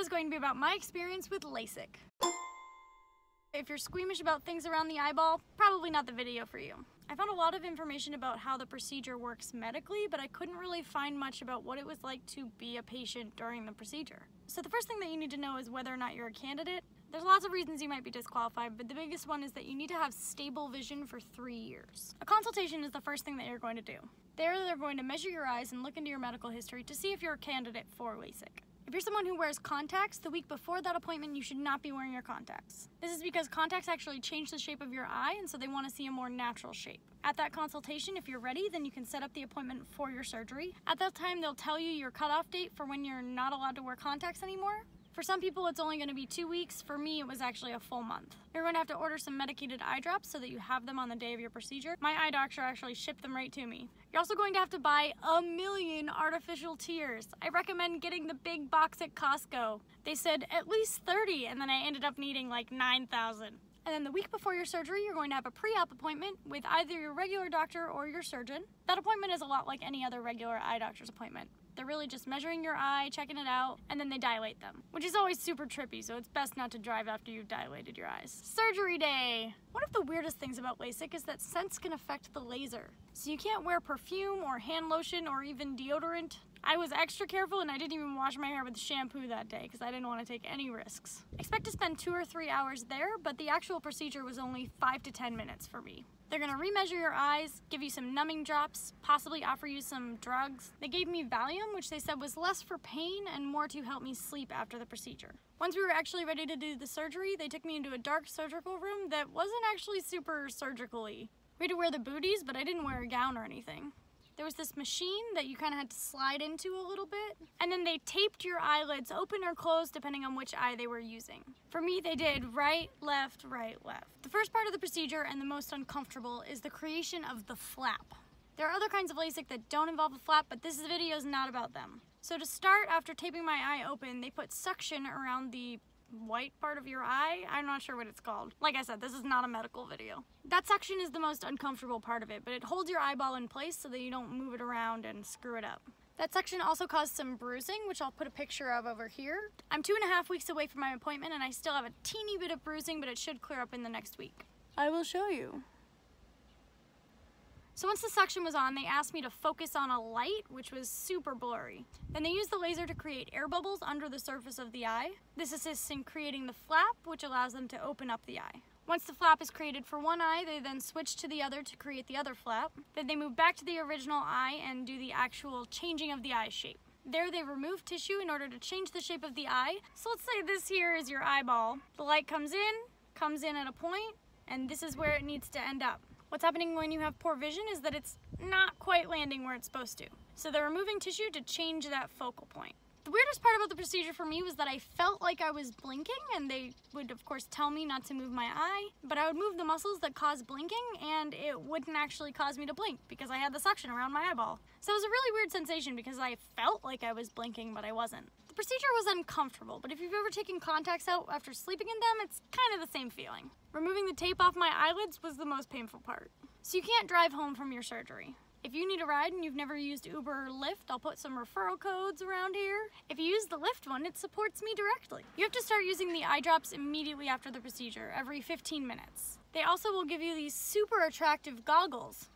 is going to be about my experience with LASIK. If you're squeamish about things around the eyeball, probably not the video for you. I found a lot of information about how the procedure works medically, but I couldn't really find much about what it was like to be a patient during the procedure. So the first thing that you need to know is whether or not you're a candidate. There's lots of reasons you might be disqualified, but the biggest one is that you need to have stable vision for 3 years. A consultation is the first thing that you're going to do. There, they're going to measure your eyes and look into your medical history to see if you're a candidate for LASIK. If you're someone who wears contacts, the week before that appointment, you should not be wearing your contacts. This is because contacts actually change the shape of your eye, and so they want to see a more natural shape. At that consultation, if you're ready, then you can set up the appointment for your surgery. At that time, they'll tell you your cutoff date for when you're not allowed to wear contacts anymore. For some people, it's only going to be 2 weeks. For me, it was actually a full month. You're going to have to order some medicated eye drops so that you have them on the day of your procedure. My eye doctor actually shipped them right to me. You're also going to have to buy 1,000,000 artificial tears. I recommend getting the big box at Costco. They said at least 30, and then I ended up needing like 9,000. And then the week before your surgery, you're going to have a pre-op appointment with either your regular doctor or your surgeon. That appointment is a lot like any other regular eye doctor's appointment. They're really just measuring your eye, checking it out, and then they dilate them, which is always super trippy, so it's best not to drive after you've dilated your eyes. Surgery day! One of the weirdest things about LASIK is that scents can affect the laser. So you can't wear perfume or hand lotion or even deodorant. I was extra careful and I didn't even wash my hair with shampoo that day because I didn't want to take any risks. I expect to spend 2 or 3 hours there, but the actual procedure was only 5 to 10 minutes for me. They're gonna remeasure your eyes, give you some numbing drops, possibly offer you some drugs. They gave me Valium, which they said was less for pain and more to help me sleep after the procedure. Once we were actually ready to do the surgery, they took me into a dark surgical room that wasn't actually super surgical-y. We had to wear the booties, but I didn't wear a gown or anything. There was this machine that you kind of had to slide into a little bit, and then they taped your eyelids open or closed depending on which eye they were using. For me, they did right, left, right, left. The first part of the procedure, and the most uncomfortable, is the creation of the flap. There are other kinds of LASIK that don't involve a flap, but this video is not about them. So to start, after taping my eye open, they put suction around the white part of your eye. I'm not sure what it's called. Like I said, this is not a medical video. That suction is the most uncomfortable part of it, but it holds your eyeball in place so that you don't move it around and screw it up. That section also caused some bruising, which I'll put a picture of over here. I'm 2.5 weeks away from my appointment and I still have a teeny bit of bruising, but it should clear up in the next week. I will show you. So once the suction was on, they asked me to focus on a light, which was super blurry. Then they used the laser to create air bubbles under the surface of the eye. This assists in creating the flap, which allows them to open up the eye. Once the flap is created for one eye, they then switch to the other to create the other flap. Then they move back to the original eye and do the actual changing of the eye shape. There they remove tissue in order to change the shape of the eye. So let's say this here is your eyeball. The light comes in at a point, and this is where it needs to end up. What's happening when you have poor vision is that it's not quite landing where it's supposed to. So they're removing tissue to change that focal point. The weirdest part about the procedure for me was that I felt like I was blinking, and they would of course tell me not to move my eye, but I would move the muscles that cause blinking and it wouldn't actually cause me to blink because I had the suction around my eyeball. So it was a really weird sensation because I felt like I was blinking, but I wasn't. The procedure was uncomfortable, but if you've ever taken contacts out after sleeping in them, it's kind of the same feeling. Removing the tape off my eyelids was the most painful part. So you can't drive home from your surgery. If you need a ride and you've never used Uber or Lyft, I'll put some referral codes around here. If you use the Lyft one, it supports me directly. You have to start using the eye drops immediately after the procedure, every 15 minutes. They also will give you these super attractive goggles.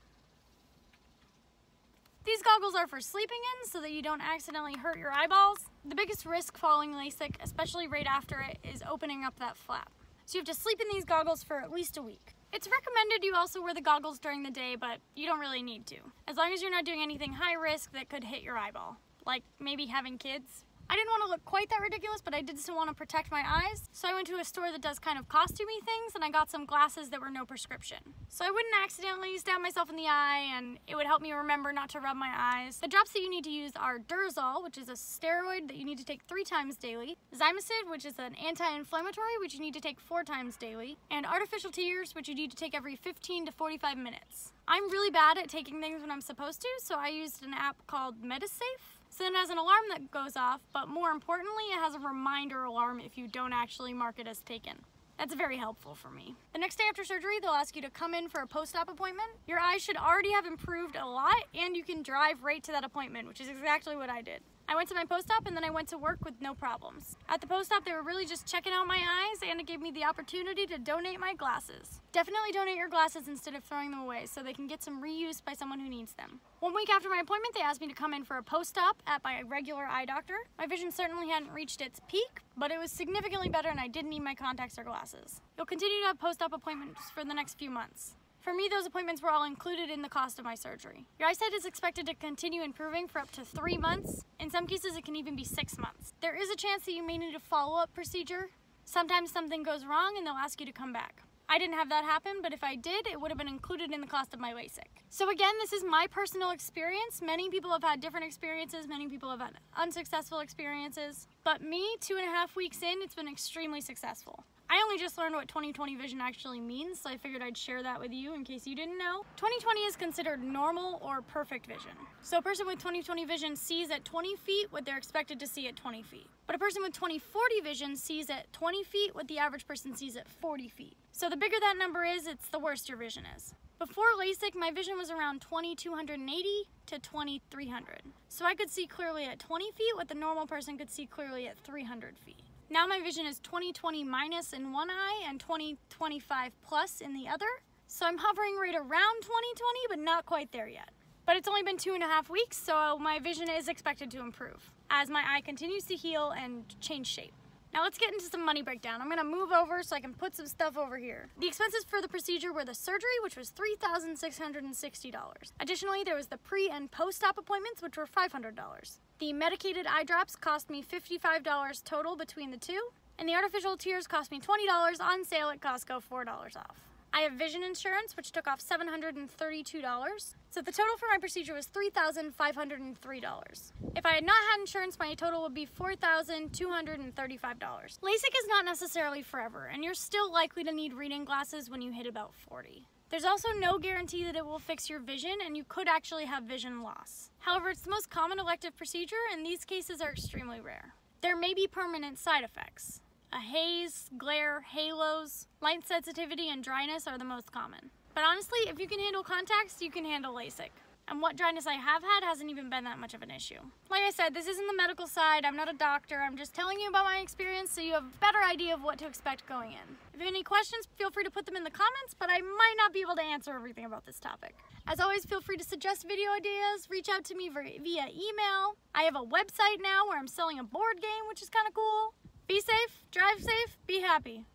These goggles are for sleeping in so that you don't accidentally hurt your eyeballs. The biggest risk following LASIK, especially right after it, is opening up that flap. So you have to sleep in these goggles for at least a week. It's recommended you also wear the goggles during the day, but you don't really need to. As long as you're not doing anything high risk that could hit your eyeball, like maybe having kids. I didn't want to look quite that ridiculous, but I did still want to protect my eyes. So I went to a store that does kind of costumey things, and I got some glasses that were no prescription. So I wouldn't accidentally stab myself in the eye, and it would help me remember not to rub my eyes. The drops that you need to use are Durezol, which is a steroid that you need to take 3 times daily, Zymacid, which is an anti-inflammatory, which you need to take 4 times daily, and artificial tears, which you need to take every 15 to 45 minutes. I'm really bad at taking things when I'm supposed to, so I used an app called MediSafe. So then it has an alarm that goes off, but more importantly, it has a reminder alarm if you don't actually mark it as taken. That's very helpful for me. The next day after surgery, they'll ask you to come in for a post-op appointment. Your eyes should already have improved a lot, and you can drive right to that appointment, which is exactly what I did. I went to my post-op and then I went to work with no problems. At the post-op, they were really just checking out my eyes, and it gave me the opportunity to donate my glasses. Definitely donate your glasses instead of throwing them away so they can get some reuse by someone who needs them. 1 week after my appointment, they asked me to come in for a post-op at my regular eye doctor. My vision certainly hadn't reached its peak, but it was significantly better and I didn't need my contacts or glasses. You'll continue to have post-op appointments for the next few months. For me, those appointments were all included in the cost of my surgery. Your eyesight is expected to continue improving for up to 3 months. In some cases, it can even be 6 months. There is a chance that you may need a follow-up procedure. Sometimes something goes wrong and they'll ask you to come back. I didn't have that happen, but if I did, it would have been included in the cost of my LASIK. So again, this is my personal experience. Many people have had different experiences. Many people have had unsuccessful experiences. But me, 2.5 weeks in, it's been extremely successful. I only just learned what 20/20 vision actually means, so I figured I'd share that with you in case you didn't know. 20/20 is considered normal or perfect vision. So a person with 20/20 vision sees at 20 feet what they're expected to see at 20 feet. But a person with 20/40 vision sees at 20 feet what the average person sees at 40 feet. So the bigger that number is, it's the worse your vision is. Before LASIK, my vision was around 2280 to 2300. So I could see clearly at 20 feet what the normal person could see clearly at 300 feet. Now my vision is 20/20 minus in one eye and 20/25 plus in the other. So I'm hovering right around 20/20, but not quite there yet. But it's only been 2.5 weeks, so my vision is expected to improve as my eye continues to heal and change shape. Now let's get into some money breakdown. I'm gonna move over so I can put some stuff over here. The expenses for the procedure were the surgery, which was $3,660. Additionally, there was the pre and post-op appointments, which were $500. The medicated eye drops cost me $55 total between the two, and the artificial tears cost me $20 on sale at Costco, $4 off. I have vision insurance, which took off $732. So the total for my procedure was $3,503. If I had not had insurance, my total would be $4,235. LASIK is not necessarily forever, and you're still likely to need reading glasses when you hit about 40. There's also no guarantee that it will fix your vision, and you could actually have vision loss. However, it's the most common elective procedure, and these cases are extremely rare. There may be permanent side effects. A haze, glare, halos, light sensitivity, and dryness are the most common. But honestly, if you can handle contacts, you can handle LASIK. And what dryness I have had hasn't even been that much of an issue. Like I said, this isn't the medical side, I'm not a doctor, I'm just telling you about my experience so you have a better idea of what to expect going in. If you have any questions, feel free to put them in the comments, but I might not be able to answer everything about this topic. As always, feel free to suggest video ideas, reach out to me via email. I have a website now where I'm selling a board game, which is kind of cool. Be safe, drive safe, be happy.